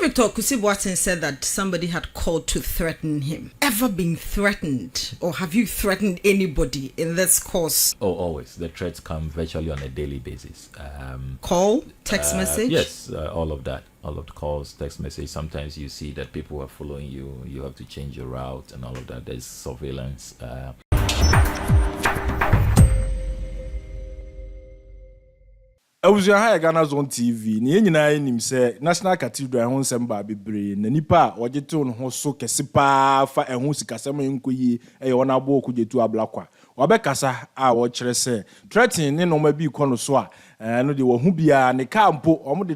Victor Kusibwatin said that somebody had called to threaten him. Ever been threatened, or have you threatened anybody in this course? Oh, always. The threats come virtually on a daily basis. Call, text message? Yes, all of that. All of the calls, text message. Sometimes you see that people are following you. You have to change your route and all of that. There's surveillance. Awusia ha Ghana Zone TV ni nyina enim se National Cathedral ho nsem ba bebre na nipa ogete no ho so kese pa fa eho sikasem enkoyi eye wona bo Okudzetu ablakwa obekasa a wo kire se threatening ne no ma bi kono so a no de wo hu bia ne kampo omo de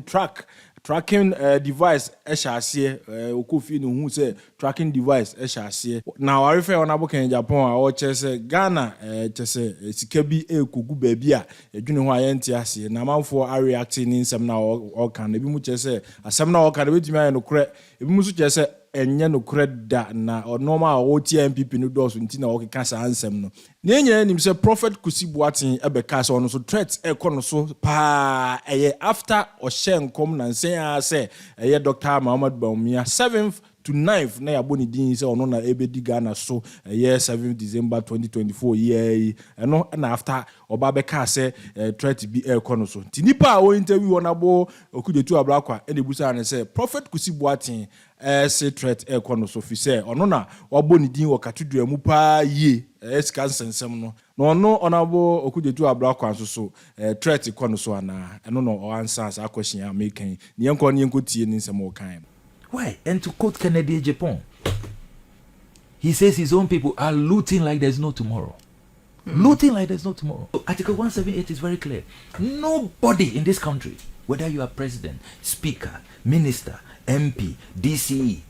tracking device ehyaase okofi no hu se tracking device ehyaase na warefe wona bo kan Japan a wo kire se Ghana kese sika bi ekogu ba bi a edwene ho ayente ase na manfo are reacting in nsem na o kan na bi mu kire se asem na o kan betimi aye no kure ebi mu so kire se enye no kure da na normal o TMPP no do so nti na o keka sa ansem no na nyina nim se prophet Kusibwatin ebeka so no so threat ekono so pa eye after o shenkom na nsen a se eye Dr. Muhammad Bawumia 7th to 9th na yaboni din se ono na ebedi Ghana so year 7th December 2024 year eno na after oba beka se threat bi ekono so ti nipa o interview onabo Okudzetu ablakwa ene busa na se prophet Kusibwatin say threat ekono so fi se ono na waboni din wo Cathedral mu pa ye esika nsensem no ono onabo Okudzetu ablakwa so threat ekono so ana eno no o answer as question ya making ni enko tie ni nsem o kan. Why? And to quote Kennedy Japan, he says his own people are looting like there's no tomorrow. Looting like there's no tomorrow. Article 178 is very clear. Nobody in this country, whether you are president, speaker, minister, MP, DCE,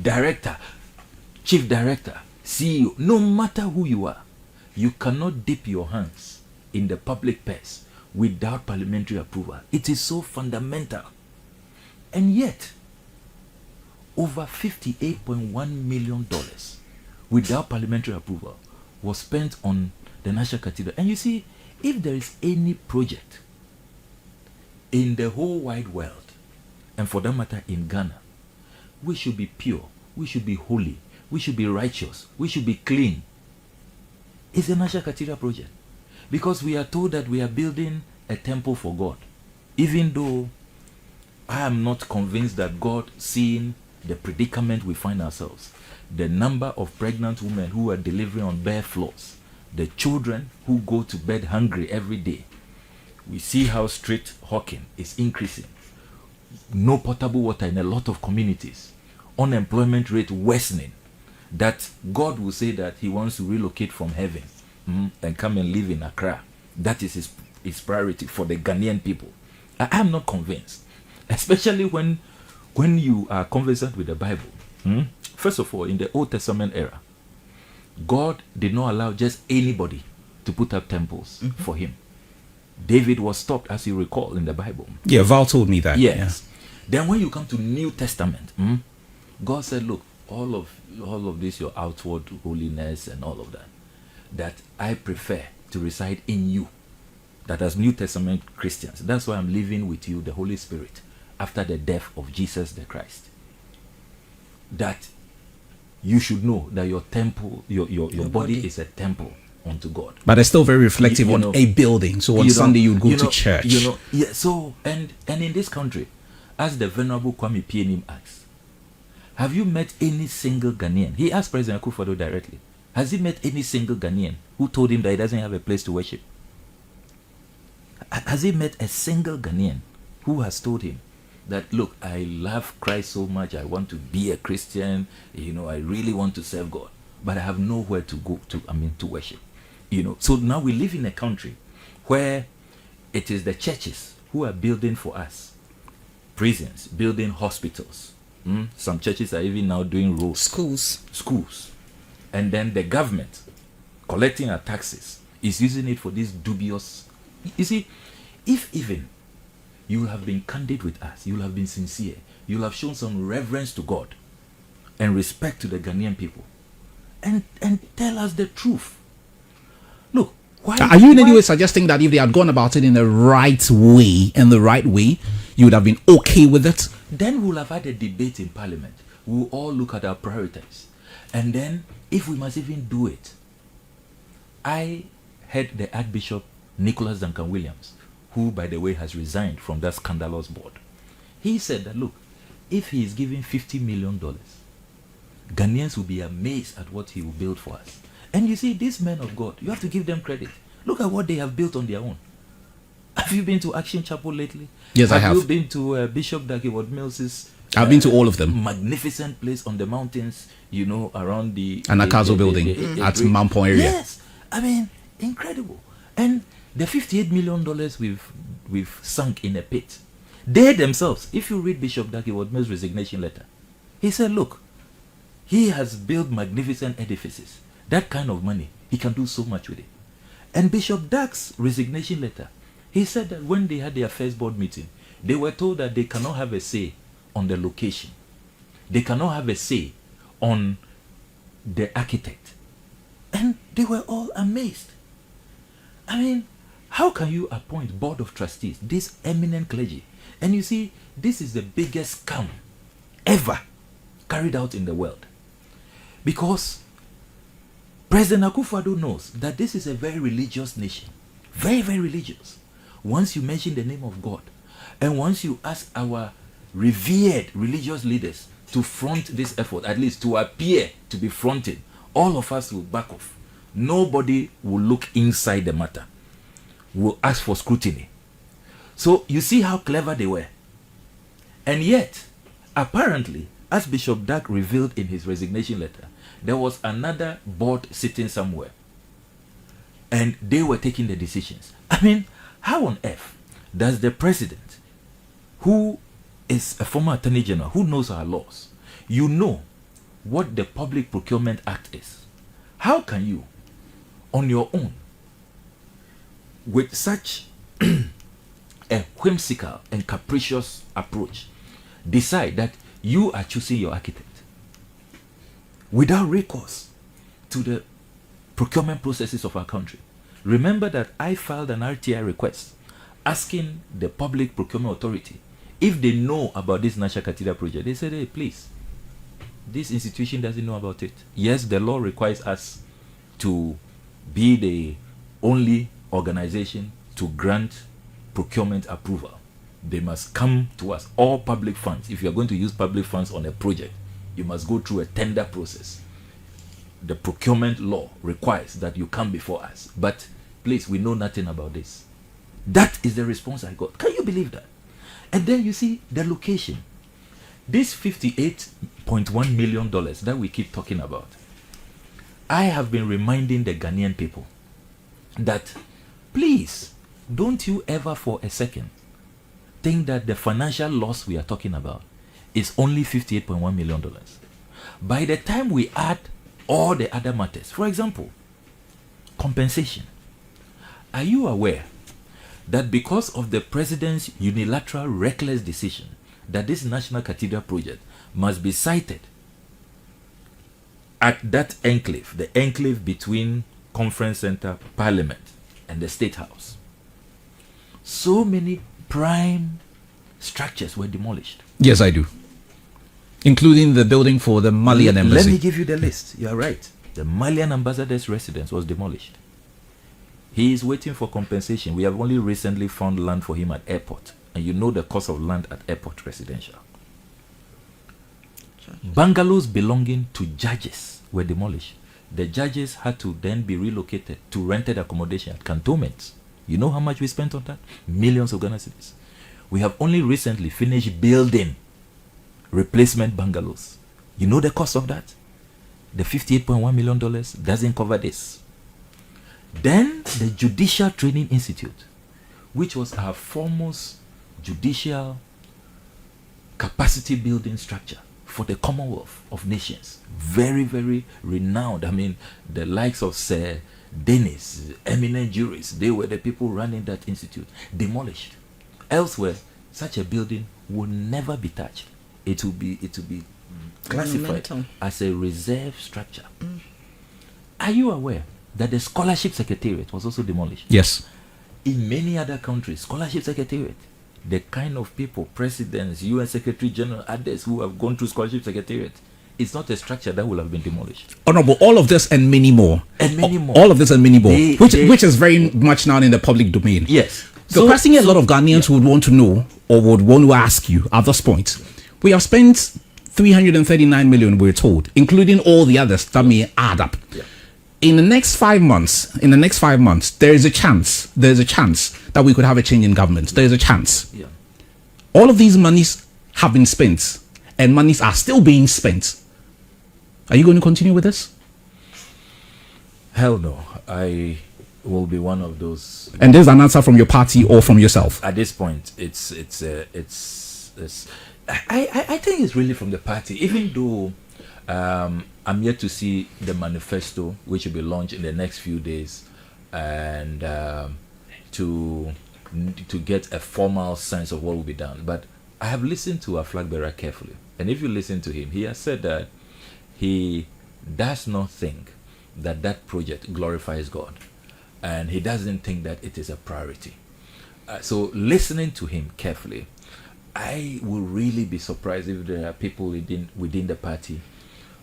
director, chief director, CEO, no matter who you are, you cannot dip your hands in the public purse without parliamentary approval. It is so fundamental. And yet, over $58.1 million without parliamentary approval was spent on the National Cathedral. And you see, if there is any project in the whole wide world, and for that matter in Ghana, we should be pure, we should be holy, we should be righteous, we should be clean, it's the National Cathedral project. Because we are told that we are building a temple for God, even though I am not convinced that God, seeing the predicament we find ourselves, the number of pregnant women who are delivering on bare floors, the children who go to bed hungry every day, we see how street hawking is increasing, no potable water in a lot of communities, unemployment rate worsening, that God will say that he wants to relocate from heaven and come and live in Accra. That is his priority for the Ghanaian people. I am not convinced. Especially when you are conversant with the Bible. First of all, in the Old Testament era, God did not allow just anybody to put up temples for him. David was stopped, as you recall, in the Bible. Yeah, Val told me that. Yes. Yeah. Then when you come to New Testament, God said, look, all of this, your outward holiness and all of that, that I prefer to reside in you. That as New Testament Christians, that's why I'm living with you, the Holy Spirit, after the death of Jesus the Christ, that you should know that your temple, your body is a temple unto God. But it's still very reflective on a building. So on Sunday you go to church. So and in this country, as the Venerable Kwame Pienim asks, have you met any single Ghanaian? He asked President Akufo-Addo directly. Has he met any single Ghanaian who told him that he doesn't have a place to worship? Has he met a single Ghanaian who has told him that, look, I love Christ so much, I want to be a Christian, I really want to serve God, but I have nowhere to go to worship. So now we live in a country where it is the churches who are building for us prisons, building hospitals. Some churches are even now doing roads. Schools. And then the government, collecting our taxes, is using it for these dubious... You see, if even you have been candid with us, you will have been sincere, you will have shown some reverence to God and respect to the Ghanaian people, and tell us the truth. Look, why... Are you in any way suggesting that if they had gone about it in the right way, you would have been okay with it? Then we'll have had a debate in Parliament. We'll all look at our priorities. And then, if we must even do it, I heard the Archbishop Nicholas Duncan Williams, who, by the way, has resigned from that scandalous board. He said that, look, if he is giving $50 million, Ghanaians will be amazed at what he will build for us. And you see, these men of God, you have to give them credit. Look at what they have built on their own. Have you been to Action Chapel lately? Yes, I have. Have you been to Bishop Dagwood Mills's I've been to all of them. magnificent place on the mountains, you know, around the Anakazo building at Mount Point area. Yes, I mean, incredible. And the $58 million we've sunk in a pit. They themselves, if you read Bishop Dagwood Mill's resignation letter, he said, look, he has built magnificent edifices. That kind of money, he can do so much with it. And Bishop Dag's resignation letter, he said that when they had their first board meeting, they were told that they cannot have a say on the location. They cannot have a say on the architect. And they were all amazed. I mean, how can you appoint board of trustees, this eminent clergy? And you see, this is the biggest scam ever carried out in the world. Because President Akufo-Addo knows that this is a very religious nation. Very, very religious. Once you mention the name of God, and once you ask our revered religious leaders to front this effort, at least to appear to be fronted, all of us will back off. Nobody will look inside the matter. We'll ask for scrutiny. So you see how clever they were. And yet, apparently, as Bishop Dag revealed in his resignation letter, there was another board sitting somewhere. And they were taking the decisions. I mean, how on earth does the president, who is a former attorney general, who knows our laws, you know what the Public Procurement Act is? How can you, on your own, with such a whimsical and capricious approach, decide that you are choosing your architect without recourse to the procurement processes of our country? Remember that I filed an RTI request asking the Public Procurement Authority if they know about this Nat'l.Cathedral project. They said, hey, please, this institution doesn't know about it. Yes, the law requires us to be the only organization to grant procurement approval. They must come to us. All public funds, if you are going to use public funds on a project, you must go through a tender process. The procurement law requires that you come before us. But please, we know nothing about this. That is the response I got. Can you believe that? And then you see the location. This $58.1 million that we keep talking about, I have been reminding the Ghanaian people that please, don't you ever for a second think that the financial loss we are talking about is only $58.1 million. By the time we add all the other matters, for example, compensation, are you aware that because of the president's unilateral reckless decision that this Nat'l.Cathedral project must be sited at that enclave, the enclave between Conference Center, Parliament, and the State House, so many prime structures were demolished? Yes, I do. Including the building for the Malian embassy. Let me give you the list. You are right. The Malian ambassador's residence was demolished. He is waiting for compensation. We have only recently found land for him at airport. And you know the cost of land at airport residential. Bungalows belonging to judges were demolished. The judges had to then be relocated to rented accommodation at cantonments. You know how much we spent on that? Millions of Ghana cedis. We have only recently finished building replacement bungalows. You know the cost of that? The $58.1 million doesn't cover this. Then the Judicial Training Institute, which was our foremost judicial capacity building structure for the Commonwealth of Nations, very, very renowned. I mean, the likes of Sir Dennis, eminent jurists, they were the people running that institute, demolished. Elsewhere, such a building will never be touched. It will be classified Monumental. as a reserve structure. Are you aware that the Scholarship Secretariat was also demolished? Yes. In many other countries, Scholarship Secretariat, the kind of people, presidents, UN Secretary General, others who have gone through scholarship secretariat, it's not a structure that will have been demolished. Honorable, all of this and many more. And many more. All of this and many more. Which is very much now in the public domain. Yes. The question a lot of Ghanaians would want to know or would want to ask you at this point. We have spent 339 million, we're told, including all the others that may add up. Yeah. In the next 5 months, there is a chance that we could have a change in government. There is a chance. Yeah. All of these monies have been spent and monies are still being spent. Are you going to continue with this? Hell no. I will be one of those. And there's an answer from your party or from yourself. At this point, I think it's really from the party. Even though I'm yet to see the manifesto, which will be launched in the next few days, and to get a formal sense of what will be done. But I have listened to our flag bearer carefully, and if you listen to him, he has said that he does not think that project glorifies God, and he doesn't think that it is a priority. So listening to him carefully, I will really be surprised if there are people within the party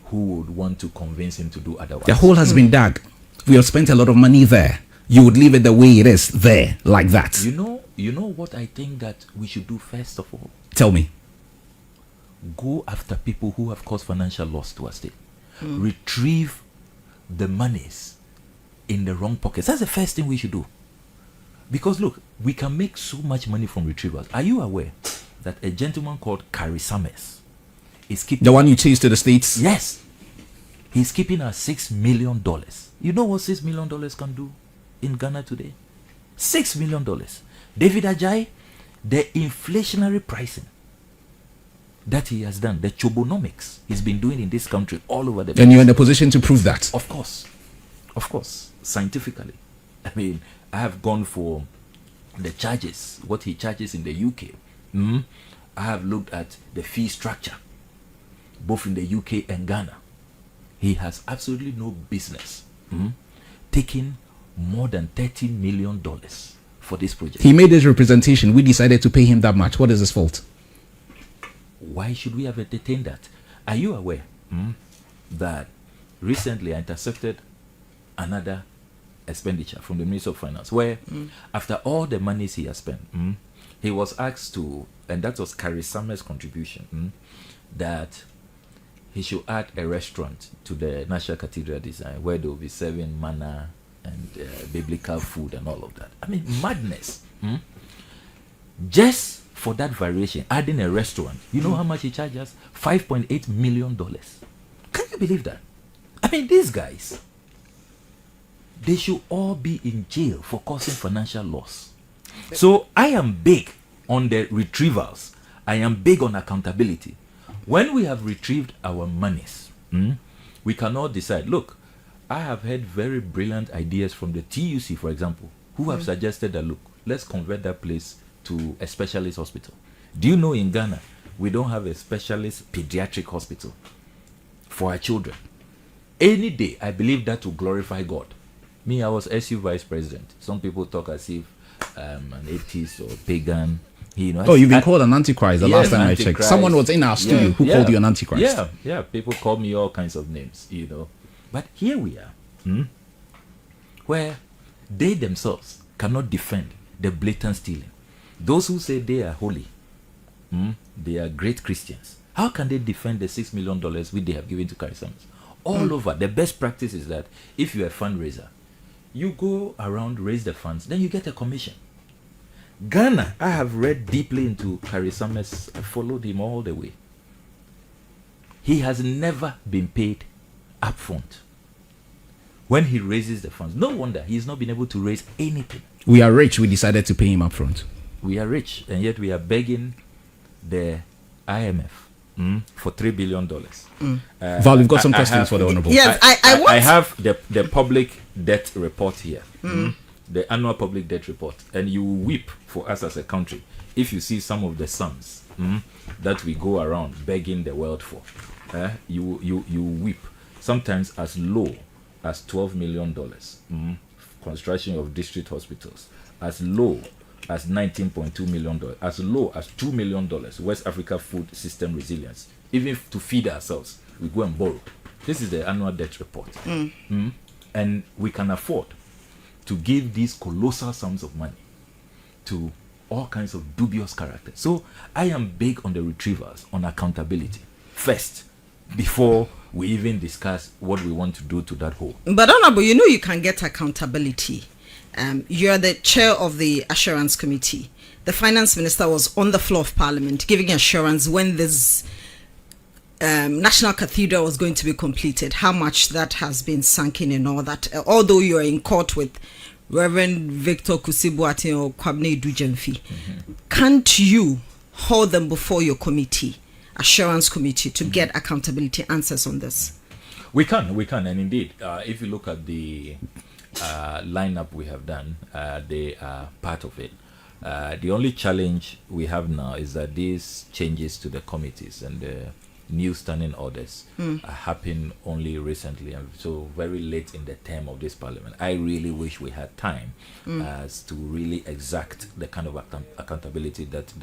who would want to convince him to do otherwise. The hole has been dug. We have spent a lot of money there. You would leave it the way it is there, like that. You know what I think that we should do first of all? Tell me. Go after people who have caused financial loss to our state. Retrieve the monies in the wrong pockets. That's the first thing we should do. Because look, we can make so much money from retrievals. Are you aware that a gentleman called Carrie Summers is keeping... The one you chased to the States? Yes. He's keeping our $6 million. You know what $6 million can do in Ghana today? $6 million. David Ajayi, the inflationary pricing that he has done, the chobonomics he's been doing in this country all over the place. And you're in a position to prove that? Of course, scientifically. I mean, I have gone for the charges, what he charges in the UK. I have looked at the fee structure, both in the UK and Ghana. He has absolutely no business taking more than $30 million for this project. He made his representation. We decided to pay him that much. What is his fault? Why should we have entertained that? Are you aware that recently I intercepted another expenditure from the Ministry of Finance where after all the monies he has spent, he was asked to, and that was Carrie Summers' contribution, that he should add a restaurant to the Nat'l.Cathedral design where they will be serving manna and biblical food and all of that. I mean, madness. Just for that variation, adding a restaurant, you know how much he charges? $5.8 million. Can you believe that? I mean, these guys, they should all be in jail for causing financial loss. So I am big on the retrievals. I am big on accountability. When we have retrieved our monies, we cannot decide. Look, I have heard very brilliant ideas from the TUC, for example, who have suggested that, look, let's convert that place to a specialist hospital. Do you know in Ghana, we don't have a specialist pediatric hospital for our children? Any day, I believe that will glorify God. Me, I was SU vice president. Some people talk as if an atheist or pagan. You know, you've been called an antichrist the last time I checked. Someone was in our studio who called you an antichrist. Yeah. People call me all kinds of names, you know. But here we are, where they themselves cannot defend the blatant stealing. Those who say they are holy, they are great Christians. How can they defend the $6 million which they have given to Carrie Summers? All over, the best practice is that if you're a fundraiser, you go around, raise the funds, then you get a commission. Ghana, I have read deeply into Carrie Summers. I followed him all the way. He has never been paid upfront. When he raises the funds, no wonder he's not been able to raise anything. We are rich. We decided to pay him upfront. We are rich, and yet we are begging the IMF for $3 billion. Val, we've got some questions for the Honourable. Yes, I have the public debt report here, the annual public debt report, and you weep for us as a country if you see some of the sums that we go around begging the world for. You weep. Sometimes as low as $12 million, construction of district hospitals, as low as $19.2 million, as low as $2 million. West Africa food system resilience. Even to feed ourselves, we go and borrow. This is the annual debt report. And we can afford to give these colossal sums of money to all kinds of dubious characters. So I am big on the retrievals, on accountability first, before we even discuss what we want to do to that hole. But Honorable, you know you can get accountability. You're the chair of the assurance committee. The finance minister was on the floor of parliament giving assurance when this Nat'l.Cathedral was going to be completed, how much that has been sunk in and all that. Although you're in court with Reverend Victor Kusibuati or Kwabne Dujemfi, can't you hold them before your committee, assurance committee, to get accountability answers on this? We can, and indeed, if you look at the lineup we have done, they are part of it. The only challenge we have now is that these changes to the committees and the new standing orders happened only recently, and so very late in the term of this parliament. I really wish we had time as to really exact the kind of accountability that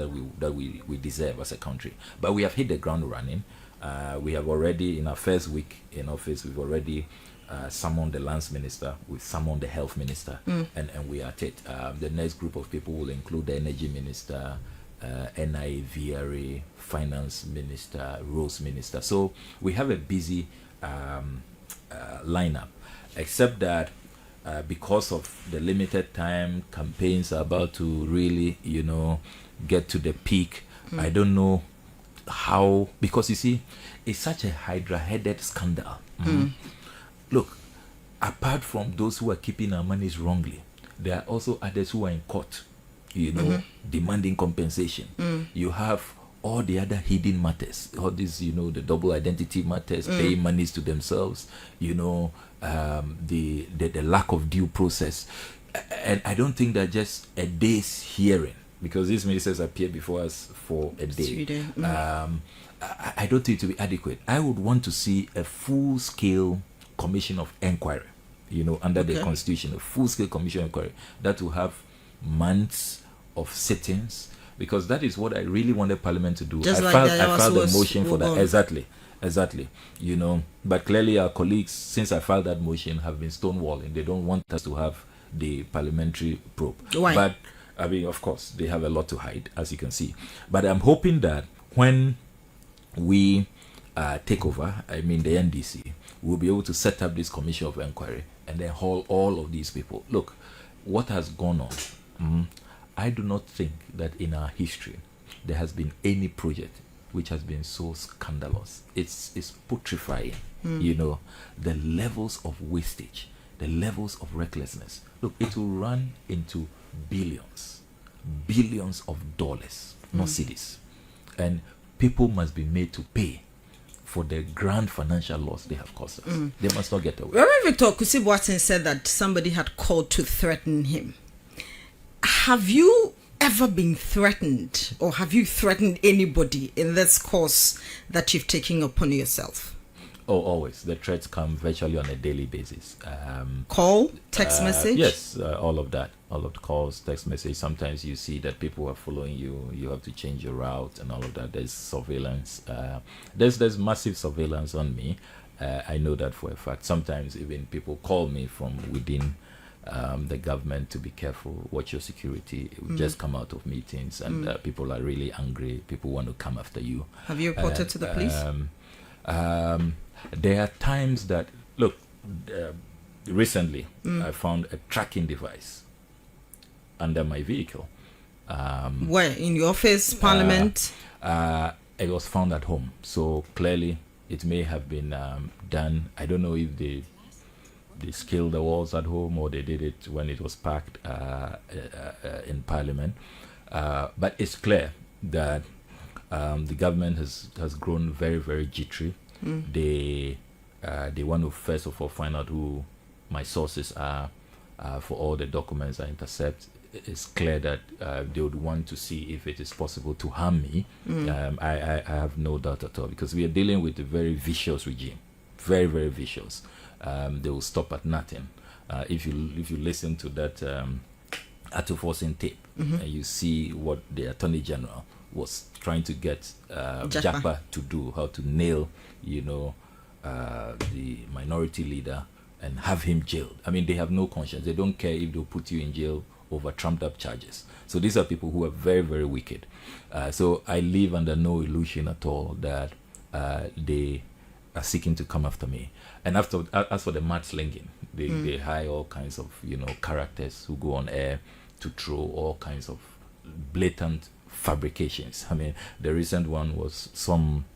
we deserve as a country. But we have hit the ground running. We have already, in our first week in office, we've already summoned the lands minister, we summoned the health minister, and we are at it. The next group of people will include the energy minister, NIA, VRA, finance minister, roads minister. So we have a busy lineup, except that because of the limited time, campaigns are about to really, get to the peak. I don't know how, because you see, it's such a hydra-headed scandal. Look, apart from those who are keeping our monies wrongly, there are also others who are in court, demanding compensation. You have all the other hidden matters, all these, the double identity matters, paying monies to themselves, the lack of due process. And I don't think that just a day's hearing, because these ministers appear before us for a day, I don't think it will be adequate. I would want to see a full-scale commission of inquiry, under the constitution, a full-scale commission of inquiry that will have months of sittings, because that is what I really wanted Parliament to do. I filed a motion for that. Exactly. But clearly our colleagues, since I filed that motion, have been stonewalling. They don't want us to have the parliamentary probe. Why? But I mean, of course, they have a lot to hide, as you can see. But I'm hoping that when we take over, the NDC, we'll be able to set up this commission of inquiry and then hold all of these people. Look, what has gone on? I do not think that in our history there has been any project which has been so scandalous. It's putrefying. The levels of wastage, the levels of recklessness. Look, it will run into billions of dollars, not cedis, and people must be made to pay for the grand financial loss they have caused us. They must not get away. Reverend Victor Kusibuati said that somebody had called to threaten him. Have you ever been threatened, or have you threatened anybody in this course that you've taken upon yourself? Oh, always. The threats come virtually on a daily basis. Call, text message? Yes, all of that. All of the calls, text message. Sometimes you see that people are following you. You have to change your route and all of that. There's surveillance. There's massive surveillance on me. I know that for a fact. Sometimes even people call me from within the government to be careful, watch your security. It will just come out of meetings, and people are really angry. People want to come after you. Have you reported to the police? There are times that, look, recently I found a tracking device under my vehicle. Where? In your office, Parliament? It was found at home. So clearly it may have been done. I don't know if they scaled the walls at home or they did it when it was parked in Parliament. But it's clear that the government has grown very, very jittery. They want to first of all find out who my sources are for all the documents I intercept. It's clear that they would want to see if it is possible to harm me. I have no doubt at all, because we are dealing with a very vicious regime, very, very vicious. They will stop at nothing. If you listen to that Atuforcing tape, and you see what the Attorney General was trying to get Japa to do, how to nail, the minority leader and have him jailed. I mean, they have no conscience. They don't care if they'll put you in jail over trumped up charges. So these are people who are very, very wicked. So I live under no illusion at all that they are seeking to come after me. And as for the mudslinging, they hire all kinds of characters who go on air to throw all kinds of blatant fabrications. I mean, the recent one was some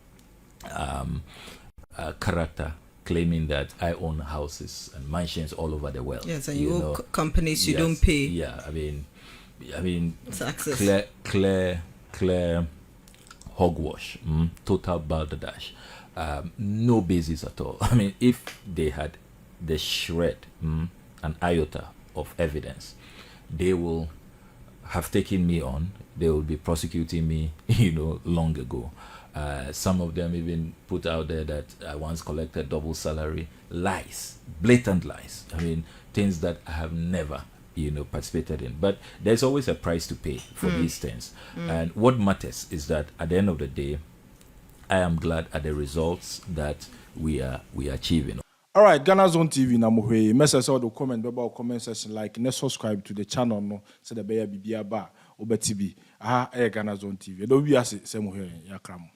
character claiming that I own houses and mansions all over the world. Yes, and you owe companies you don't pay. Yeah, I mean, taxes. Clear hogwash, total balderdash, no basis at all. I mean, if they had the shred, an iota of evidence, they will have taken me on. They will be prosecuting me, long ago. Some of them even put out there that I once collected double salary. Lies, blatant lies. I mean, things that I have never, participated in. But there's always a price to pay for these things. And what matters is that at the end of the day, I am glad at the results that we are achieving. All right, Ghana Zone TV na mohwe. Message all the comment beba comment section like ne subscribe to the channel no so the beya bibia ba obetibi. Ghana Zone TV. Do we ase se mohwe yakram.